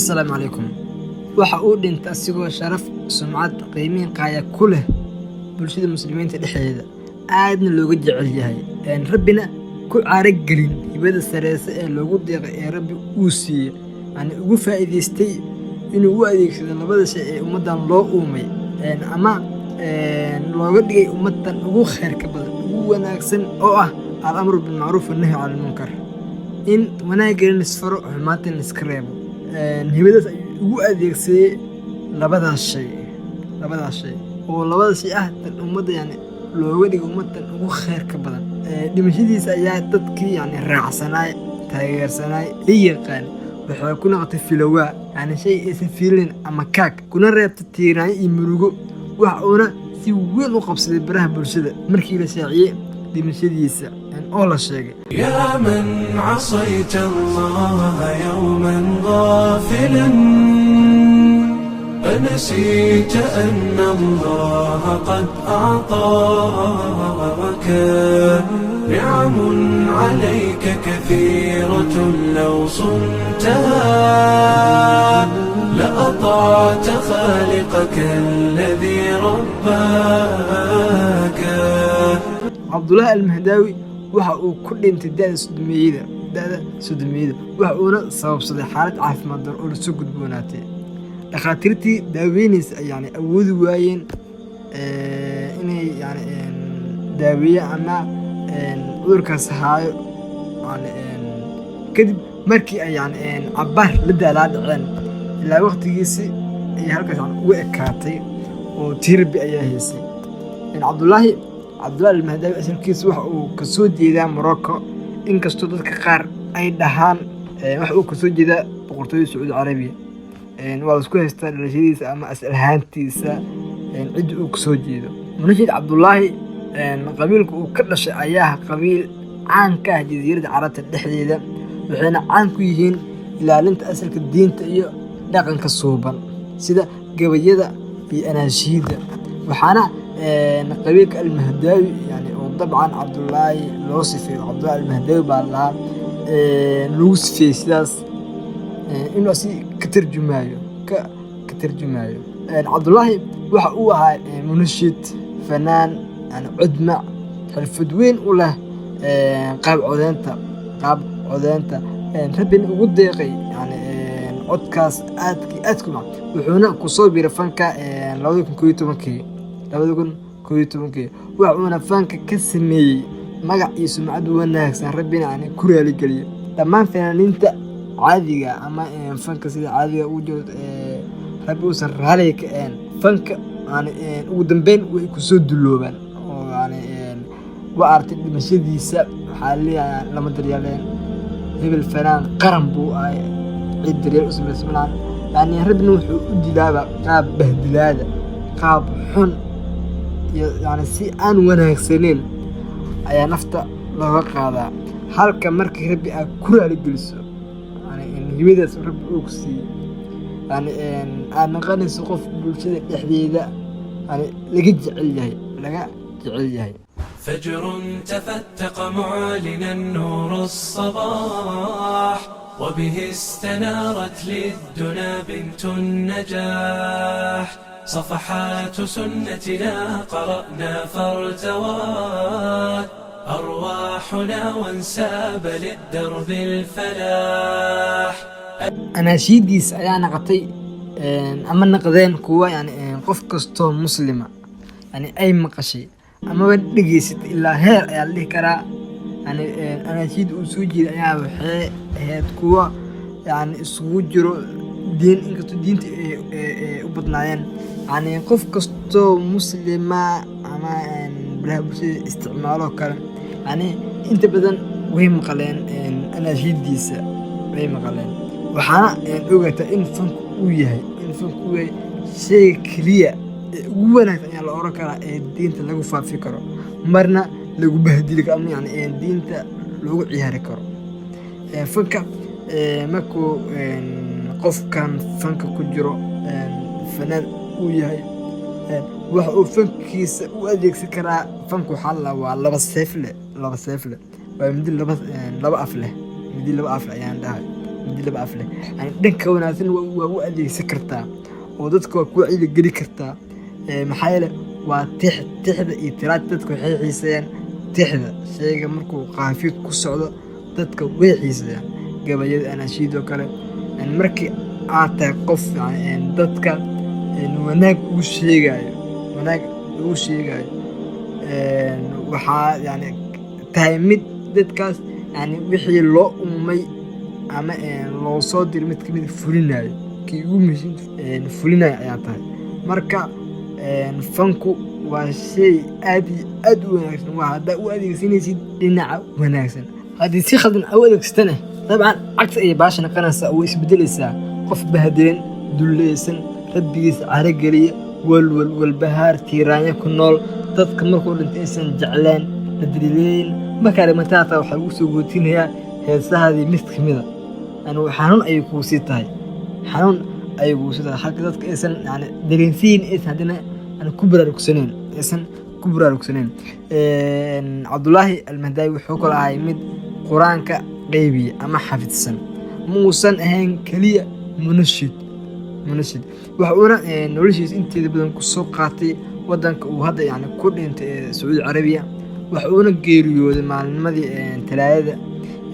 السلام عليكم. waxa uu dhintay asigoo sharaf sumcad qiimeyn qaaya ku leh bulshada muslimiinta dhexdeeda aadna looga jecel yahay rabbina ku caarag gelin hibada sareysa ee loogu deeqay ee rabbi uu siiyay aan ugu faa'iideystay inuu u adeegsado labada shay ee ummadan loo uumay ama looga dhigay ummadan ugu khayrka badan ugu wanaagsan oo ah al-amru bil ma'ruf wa nahy 'anil munkar in wanaagga la isfaro xumaanta la iska reebo hibadaas ugu adeegsaday labadaas shay oo labada shay ah ummadda yani looga dhigay ummadan ugu khayrka badan dhimashadiisa ayaa dadkii yani raacsanaay taageersanay yaqaan waxay ku noqotay filowaa yani shay aysan fiilin ama kaag kuna reebta tiiraan iyo murugo wax uuna si weyn u qabsaday baraha bulshada markii la shaaciyay dhimashadiisa oo la sheegay يا من عصيت الله يوما غافلا أنسيت أن الله قد أعطاك نعم عليك كثيرة لو صنتها لأطعت خالقك الذي رباك. عبد الله المهداوي waxa uu ku dhintay da'da sodomiyada waxa uuna sababsaday xaalad caafimaad darro oo la soo gudboonaatay dhakhaatiirtii daaweynaysa yani awoodi waayeen inay yani daaweeyaan ama cudurkaas haayo kadib markii ay yani cabaar la daalaa dhaceen ilaa waqtigiisii ay halkaas uga ekaatay oo tirbi ayaa haysay cabdullaahi al-Mahdaawi asalkiisa waxa uu ka soo jeedaa Morocco inkastoo dadka qaar ay dhahaan waxa uu ka soo jeedaa boqortooyada Sacuudi Carabiya waa isku haystaa dhalashadiisa ama asal ahaantiisa cid uu ka soo jeedo Munashid Cabdullaahi qabiilka uu ka dhashay ayaa qabiil caan ka ah jasiiradda Carabta dhexdeeda waxayna caan ku yihiin ilaalinta asalka diinta iyo dhaqanka suuban sida gabayada iyo anaashiida waxaana قبيلة المهداوي يعني وطبعا عبد الله الوصفي وعبد الله المهداوي بالله الوصفي سلاس إنه أسي كترجمايو عبد الله وحقوها منشد فنان يعني عدمع الفدوين وله قاب عودانتا ربنا وديقي يعني عدكاس آتكما وحونا كصوبي رفنكا لوديكم كويتو مكي waxuuna fanka ka sameeyey magac iyo sumcad wanaagsan rabbina yani ku raali geliyo dhammaan fanaaniinta caadiga ama fanka sida caadiga u jiro rabbi uusan raali ka fanka yani ugu dambeyn way ku soo duloobaan oo yani waa artay dhimashadiisa waxaa leeyahay lama daryaaleen hebel fanaan qaran buu ahay cid daryeel u sameysmaan yani rabbina wuxuu u dilaaba qaab bahdilaada qaab xun يعني سي أن وناكسنين أي نفط لغاقادا حالك مركي ربي أكورا لقلسو يعني إن يميدس ربي أوكسي يعني إن أنا غاني سقف بالشدة إحديدا يعني لقيت جعل فجر تفتق معلنا نور الصباح وبه استنارت للدنا بنت النجاح صفحات سنتنا قرأنا فارتوات أرواحنا وانساب للدرب الفلاح. أنا شيديس أنا قطي أما نقدين كوا يعني قف كستو مسلمة يعني أي مقشي أما بدقيست إلا هير اللي كرا يعني أنا شيد أسوجي يا وحي هاد كوا يعني سوجرو دين إنكتو دين وبطناين يعني قف كستو مسلمة أما بلا بشي استعماله كلام يعني أنت بدن وهم قلين أنا جديسة وهم قلين وحنا أوجت إن فنك وياه شيء كليا وانا يعني الأورك الدين تلاقوا فافكره مرنا لقوا بهدلك أم يعني الدين تلاقوا عياركره فنك ماكو قف كان فنك كجرو فنان وياه وحو فنكيس وأديك كرا فنكو حلا والله بس سيفله ومدي لبا أفله يعني ده midi laba af leh yani dhanka wanaagsan waa u adeegsan kartaa oo dadka waa ku wacyi geli kartaa maxaa yeele waa tixda iyo tiraad dadka waxay xiiseeyaan tixda shayga markuu qaafiyad ku socdo dadka way xiiseeyaan gabayada anashiid oo kale markii aad tahay qof yani dadka wanaag ugu sheegayo waxaa yani tahay mid dadkaas yani wixii loo umay ama loo soo diro mid kamid fulinayo kii ugu muhiimsan fulinayo ayaa tahay marka fanku waa shay aad iyo aad u wanaagsan waa haddaa u adeegsanaysid dhinaca wanaagsan haddii si khaldan u adeegsatana dabcan cagta iyo baasha naqanaysa way isbedelaysaa qof bahadeen dullaysan rabbigiisa carageliya walbahaar tiiraanya ku nool dadka markuu dhinta aysan jecleen la daliileyn markaale mataata waxaa lagu soo gootinayaa heesahaadii mid ka mida xanuun ayay kuu sii tahay halka dadka aysan yani dareensiin aysan haddana ku baraarugsaneen cabdulaahi almahdaawi wuxuu kala ahay mid qur-aanka qaybiya ama xafidsan ma uusan ahayn keliya munashid waxa uuna noloshiisa inteeda badan ku soo qaatay wadanka uu hadda yani ku dhintay ee sacuudi carabiya waxa uuna geeriyooday maalnimadii talaadada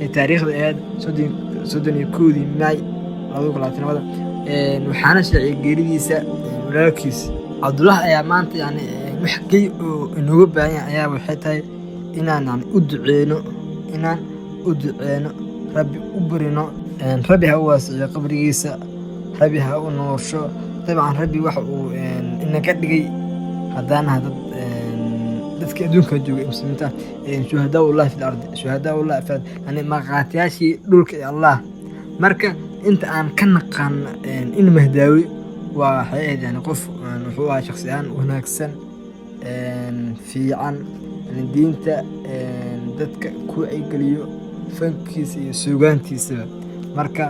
ee taariikhda ahayd 31 Maay 2022 waxaana sheegay geeridiisa walaalkiis cabdulaahi ayaa maanta yani wax kay oo inooga baahan yahay ayaa waxay tahay inaan yani u duceeno rabbi u barino rabbi ha u waasiciyo qabrigiisa rabbi ha u noorsho dabcan rabbi waxa uu inaga dhigay haddaanaha dadka adduunka jooga muslimiinta shuhadaa ullahi fil ardi yani maqaatiyaashii dhulka ee allah marka inta aan ka naqaan in mahdaawi waa waxay ahayd yani qof wuxuu ahaa shakhsi ahaan wanaagsan fiican diinta dadka ku wacyigeliyo fankiisa iyo suugaantiisaba marka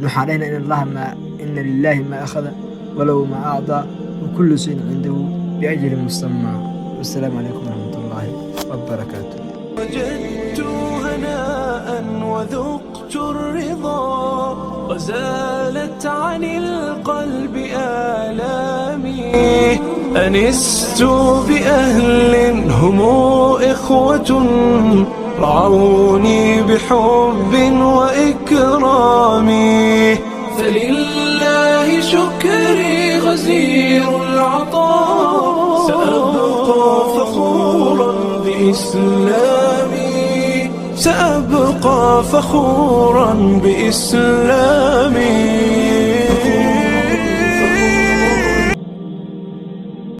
waxaan dhahnaa ina lillahi ma akhada walow ma acdaa wakullu shayin cindahu biajli musamma wassalaamu calaykum waraxmatullaahi wabarakaatu وجدت هناء وذقت الرضا وزالت عن القلب آلامي أنست بأهل هم إخوة رعوني بحب وإكرام فلله شكري غزير العطاء سأبقى فخورا بإسلامي